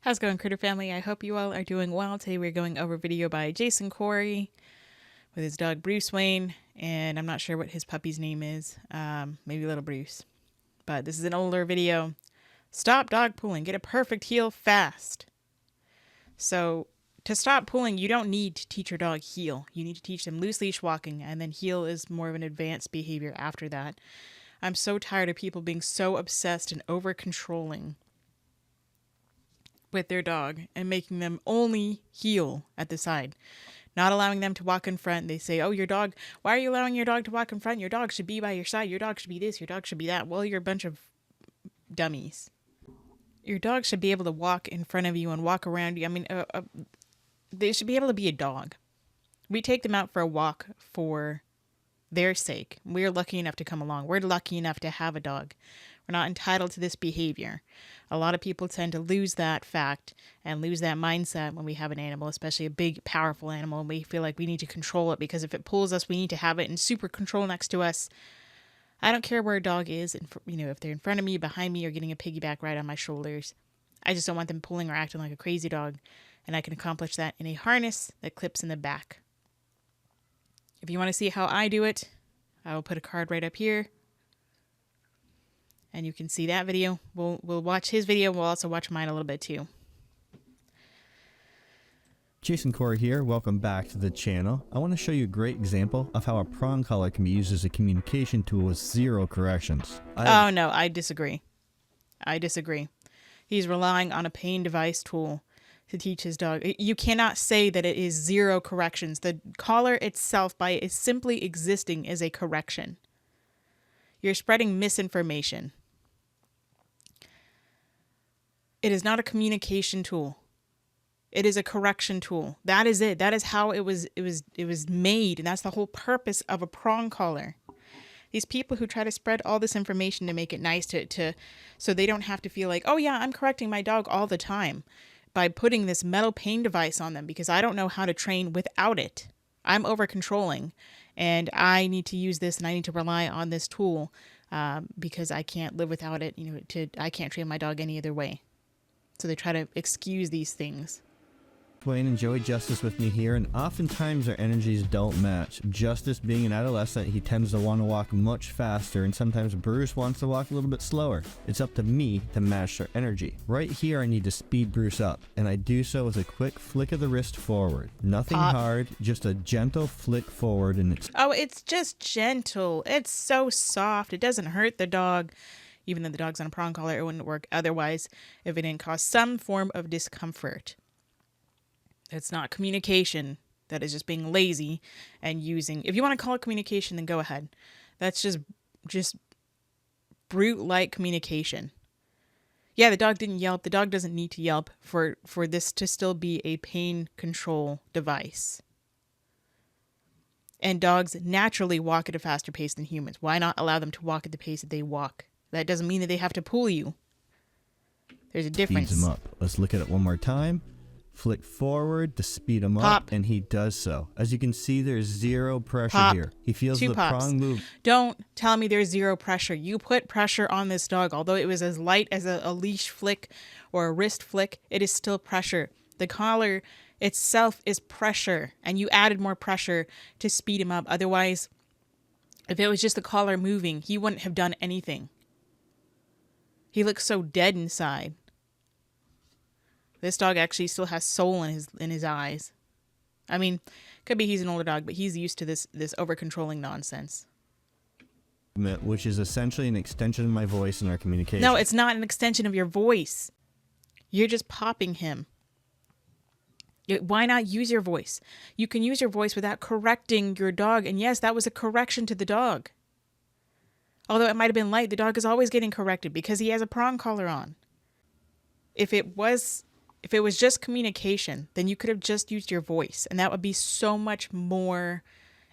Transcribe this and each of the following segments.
How's it going, Critter Family? I hope you all are doing well. Today we're going over a video by Jason Corey with his dog Bruce Wayne, and I'm not sure what his puppy's name is. Maybe Little Bruce. But this is an older video. Stop dog pulling. Get a perfect heel fast. So to stop pulling, you don't need to teach your dog heel. You need to teach them loose leash walking, and then heel is more of an advanced behavior after that. I'm so tired of people being so obsessed and over-controlling with their dog and making them only heel at the side, not allowing them to walk in front. They say, oh, your dog, why are you allowing your dog to walk in front? Your dog should be by your side. Your dog should be this. Your dog should be that. Well, you're a bunch of dummies. Your dog should be able to walk in front of you and walk around you. I mean, they should be able to be a dog. We take them out for a walk for their sake. We're lucky enough to come along. We're lucky enough to have a dog. We're not entitled to this behavior. A lot of people tend to lose that fact and lose that mindset when we have an animal, especially a big, powerful animal, and we feel like we need to control it because if it pulls us, we need to have it in super control next to us. I don't care where a dog is, and if they're in front of me, behind me, or getting a piggyback right on my shoulders. I just don't want them pulling or acting like a crazy dog, and I can accomplish that in a harness that clips in the back. If you want to see how I do it, I will put a card right up here. And you can see that video. We'll watch his video. We'll also watch mine a little bit too. Jason Corey here. Welcome back to the channel. I want to show you a great example of how a prong collar can be used as a communication tool with zero corrections. Oh no, I disagree. I disagree. He's relying on a pain device tool to teach his dog. You cannot say that it is zero corrections. The collar itself, by it simply existing, is a correction. You're spreading misinformation. It is not a communication tool. It is a correction tool. That is it. That is how it was made, and that's the whole purpose of a prong collar. These people who try to spread all this information to make it nice so they don't have to feel like, oh yeah, I'm correcting my dog all the time by putting this metal pain device on them because I don't know how to train without it. I'm over controlling, and I need to use this, and I need to rely on this tool because I can't live without it. I can't train my dog any other way. So they try to excuse these things. Wayne and Joey Justice with me here, and oftentimes our energies don't match. Justice, being an adolescent, he tends to want to walk much faster, and sometimes Bruce wants to walk a little bit slower. It's up to me to match their energy. Right here, I need to speed Bruce up, and I do so with a quick flick of the wrist forward. Nothing hard, just a gentle flick forward, and it's just gentle. It's so soft. It doesn't hurt the dog. Even though the dog's on a prong collar, it wouldn't work otherwise if it didn't cause some form of discomfort. It's not communication. That is just being lazy and using. If you want to call it communication, then go ahead. That's just brute-like communication. Yeah, the dog didn't yelp. The dog doesn't need to yelp for this to still be a pain control device. And dogs naturally walk at a faster pace than humans. Why not allow them to walk at the pace that they walk? That doesn't mean that they have to pull you. There's a difference. Speeds him up. Let's look at it one more time. Flick forward to speed him up, and he does so. As you can see, there's zero pressure here. He feels the prong move. Don't tell me there's zero pressure. You put pressure on this dog. Although it was as light as a leash flick or a wrist flick, it is still pressure. The collar itself is pressure, and you added more pressure to speed him up. Otherwise, if it was just the collar moving, he wouldn't have done anything. He looks so dead inside. This dog actually still has soul in his eyes. I mean, could be he's an older dog, but he's used to this over-controlling nonsense. Which is essentially an extension of my voice in our communication. No, it's not an extension of your voice. You're just popping him. Why not use your voice? You can use your voice without correcting your dog. And yes, that was a correction to the dog. Although it might have been light, the dog is always getting corrected because he has a prong collar on. If it was just communication, then you could have just used your voice, and that would be so much more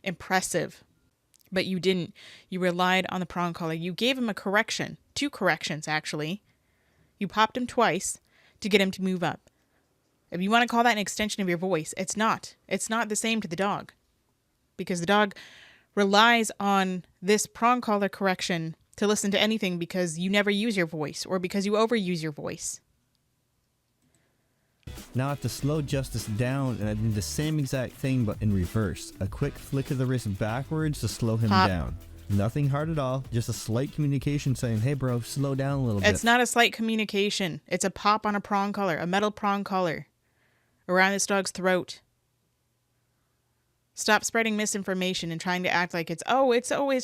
impressive. But you didn't. You relied on the prong collar. You gave him a correction, 2 corrections actually. You popped him twice to get him to move up. If you want to call that an extension of your voice, it's not. It's not the same to the dog, because the dog relies on this prong collar correction to listen to anything because you never use your voice or because you overuse your voice. Now I have to slow Justice down, and I do the same exact thing but in reverse. A quick flick of the wrist backwards to slow him Pop. down. Nothing hard at all, just a slight communication saying, hey bro, slow down a little bit. It's not a slight communication. It's a pop on a prong collar, a metal prong collar around this dog's throat. Stop spreading misinformation and trying to act like it's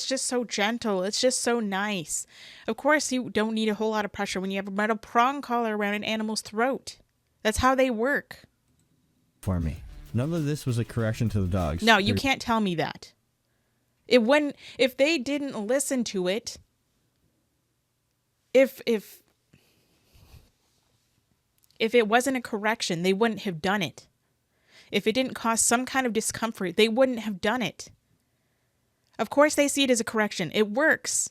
just so gentle. It's just so nice. Of course, you don't need a whole lot of pressure when you have a metal prong collar around an animal's throat. That's how they work. For me. None of this was a correction to the dogs. No, you can't tell me that. If they didn't listen to it, if it wasn't a correction, they wouldn't have done it. If it didn't cause some kind of discomfort, they wouldn't have done it. Of course they see it as a correction. It works.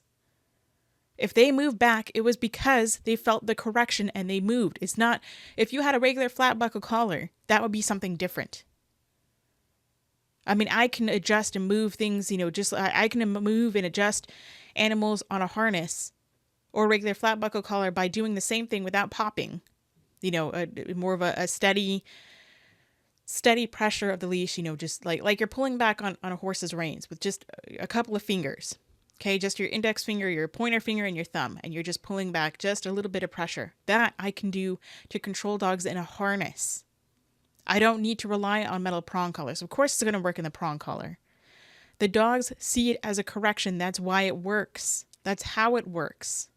If they moved back, it was because they felt the correction and they moved. It's not, if you had a regular flat buckle collar, that would be something different. I mean, I can adjust and move things, I can move and adjust animals on a harness or a regular flat buckle collar by doing the same thing without popping. More of a steady pressure of the leash, just like you're pulling back on a horse's reins with just a couple of fingers. Okay, just your index finger, your pointer finger, and your thumb, and you're just pulling back just a little bit of pressure. That I can do to control dogs in a harness. I don't need to rely on metal prong collars. Of course, it's going to work in the prong collar. The dogs see it as a correction. That's why it works. That's how it works.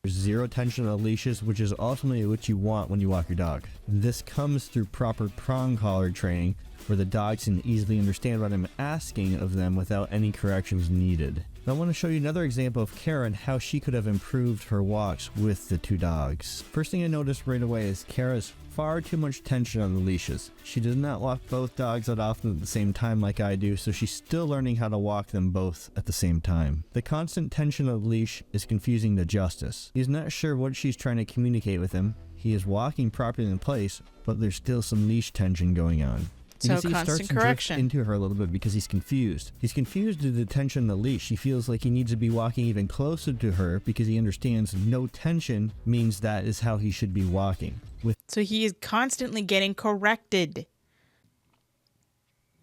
Zero tension on the leashes, which is ultimately what you want when you walk your dog. This comes through proper prong collar training, where the dogs can easily understand what I'm asking of them without any corrections needed. Now I want to show you another example of Kara and how she could have improved her walks with the two dogs. First thing I noticed right away is Kara's far too much tension on the leashes. She does not walk both dogs that often at the same time like I do, so she's still learning how to walk them both at the same time. The constant tension of the leash is confusing to Justice. He's not sure what she's trying to communicate with him. He is walking properly in place, but there's still some leash tension going on. So he starts to drift into her a little bit because he's confused. He's confused due to the tension on the leash. He feels like he needs to be walking even closer to her because he understands no tension means that is how he should be walking. So he is constantly getting corrected.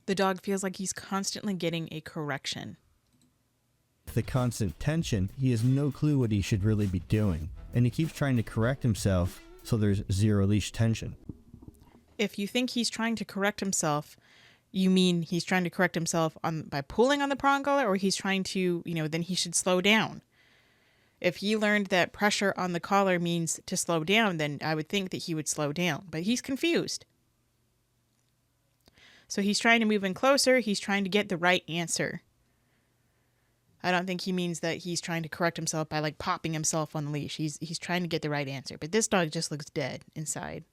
The dog feels like he's constantly getting a correction. With the constant tension, he has no clue what he should really be doing. And he keeps trying to correct himself, so there's zero leash tension. If you think he's trying to correct himself, you mean he's trying to correct himself by pulling on the prong collar, or he's trying to, then he should slow down. If he learned that pressure on the collar means to slow down, then I would think that he would slow down. But he's confused. So he's trying to move in closer. He's trying to get the right answer. I don't think he means that he's trying to correct himself by popping himself on the leash. He's trying to get the right answer. But this dog just looks dead inside.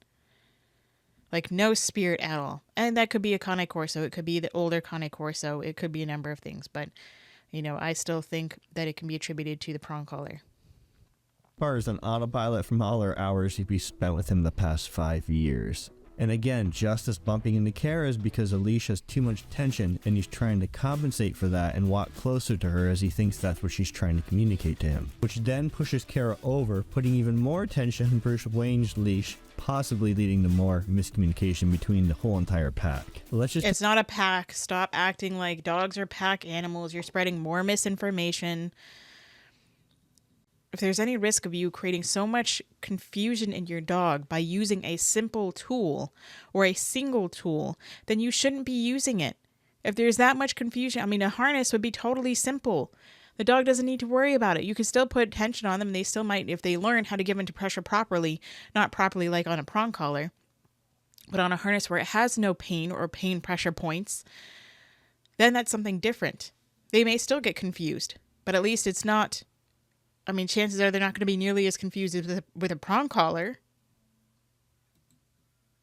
No spirit at all. And that could be a Cane Corso. It could be the older Cane Corso. It could be a number of things. But, I still think that it can be attributed to the prong collar. As far as an autopilot from all our hours he'd be spent with him the past 5 years. And again, Justice bumping into Kara is because a leash has too much tension and he's trying to compensate for that and walk closer to her as he thinks that's what she's trying to communicate to him. Which then pushes Kara over, putting even more tension on Bruce Wayne's leash, possibly leading to more miscommunication between the whole entire pack. It's not a pack. Stop acting like dogs are pack animals. You're spreading more misinformation. If there's any risk of you creating so much confusion in your dog by using a simple tool or a single tool, then you shouldn't be using it. If there's that much confusion, a harness would be totally simple. The dog doesn't need to worry about it. You can still put tension on them, and they still might, if they learn how to give into pressure properly, not properly like on a prong collar, but on a harness where it has no pain or pain pressure points, then that's something different. They may still get confused, but at least it's not... chances are they're not going to be nearly as confused with a prong collar.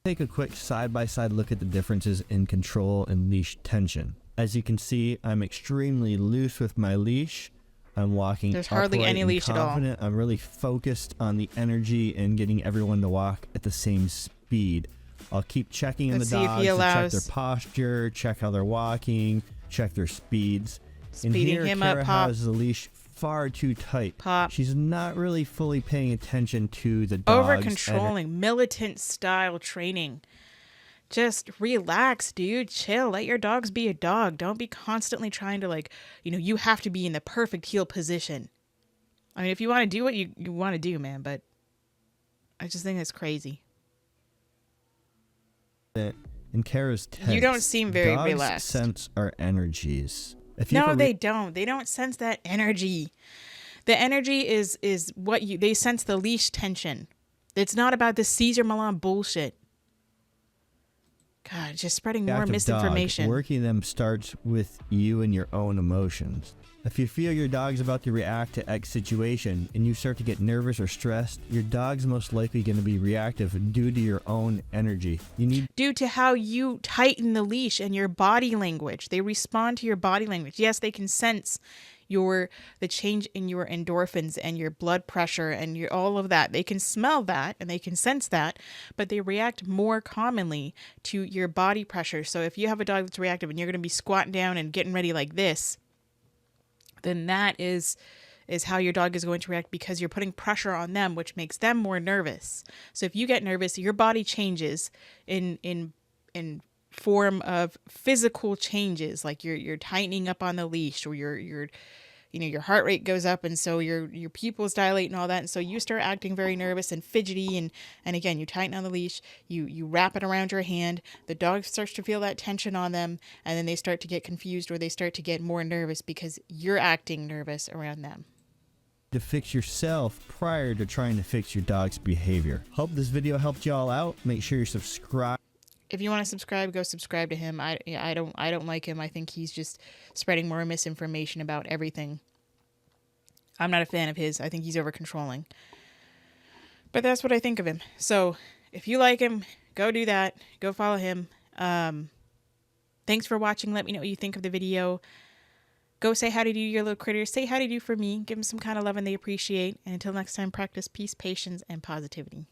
Take a quick side-by-side look at the differences in control and leash tension. As you can see, I'm extremely loose with my leash. I'm walking There's hardly any leash at all. I'm really focused on the energy and getting everyone to walk at the same speed. I'll keep checking in the dogs to check their posture, check how they're walking, check their speeds. Speeding him up, Kara Pop. has the leash far too tight. Pop. She's not really fully paying attention to the Over dog's controlling, militant style training. Just relax, dude. Chill. Let your dogs be a dog. Don't be constantly trying to, like, you have to be in the perfect heel position. I mean, if you want to do what you want to do, man, but I just think it's crazy. And Kara's tense. You don't seem very Dogs relaxed. sense our energies. No, they don't. They don't sense that energy. The energy is what they sense the leash tension. It's not about this Caesar Milan bullshit. God, just spreading more misinformation. Working them starts with you and your own emotions. If you feel your dog's about to react to X situation and you start to get nervous or stressed, your dog's most likely going to be reactive due to your own energy. Due to how you tighten the leash and your body language. They respond to your body language. Yes, they can sense the change in your endorphins and your blood pressure and all of that. They can smell that and they can sense that, but they react more commonly to your body pressure. So if you have a dog that's reactive and you're going to be squatting down and getting ready like this, then that is how your dog is going to react, because you're putting pressure on them, which makes them more nervous. So if you get nervous, your body changes in form of physical changes, like you're tightening up on the leash, or your heart rate goes up, and so your pupils dilate and all that, and so you start acting very nervous and fidgety, and again, you tighten on the leash, you wrap it around your hand, the dog starts to feel that tension on them, and then they start to get confused, or they start to get more nervous because you're acting nervous around them. To fix yourself prior to trying to fix your dog's behavior. Hope this video helped y'all out. Make sure you're subscribed. If you want to subscribe, go subscribe to him. I don't like him. I think he's just spreading more misinformation about everything. I'm not a fan of his. I think he's over controlling. But that's what I think of him. So if you like him, go do that. Go follow him. Thanks for watching. Let me know what you think of the video. Go say hi to your little critters. Say hi to for me. Give them some kind of love and they appreciate. And until next time, practice peace, patience, and positivity.